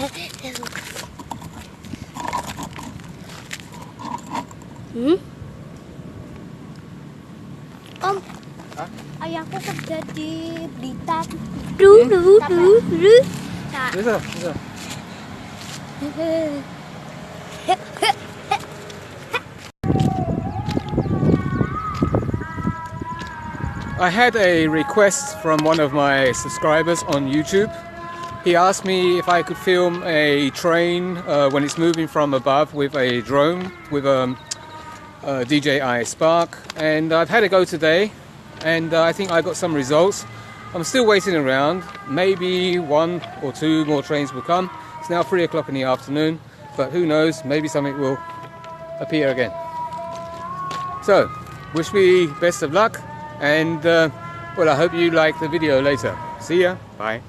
Om, ayahku kerja di Blitar. Dulu. Bisa. I had a request from one of my subscribers on YouTube. He asked me if I could film a train when it's moving from above with a drone with a DJI Spark, and I've had a go today, and I think I got some results. I'm still waiting around. Maybe 1 or 2 more trains will come. It's now 3 o'clock in the afternoon, but who knows, maybe something will appear again. So, wish me best of luck, and well, I hope you like the video later. See ya, bye.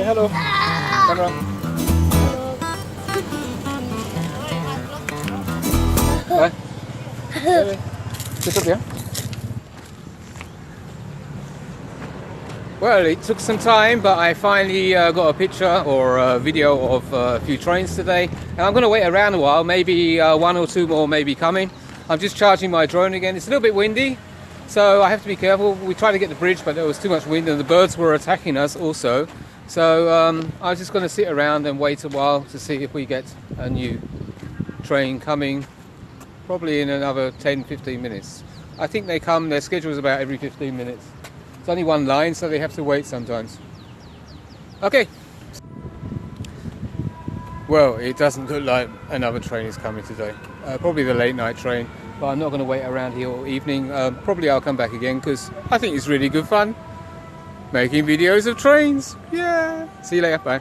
Halo. Kamera. Tutup ya. Well, it took some time, but I finally got a picture or a video of a few trains today. And I'm going to wait around a while, maybe 1 or 2 more may be coming. I'm just charging my drone again. It's a little bit windy, so I have to be careful. We tried to get the bridge, but there was too much wind and the birds were attacking us also. So I was just going to sit around and wait a while to see if we get a new train coming, probably in another 10-15 minutes. I think they come, their schedule is about every 15 minutes. It's only one line, so they have to wait sometimes. Okay. Well, it doesn't look like another train is coming today. Probably the late night train, but I'm not going to wait around here all evening. Probably I'll come back again because I think it's really good fun making videos of trains. Yeah. See you later. Bye.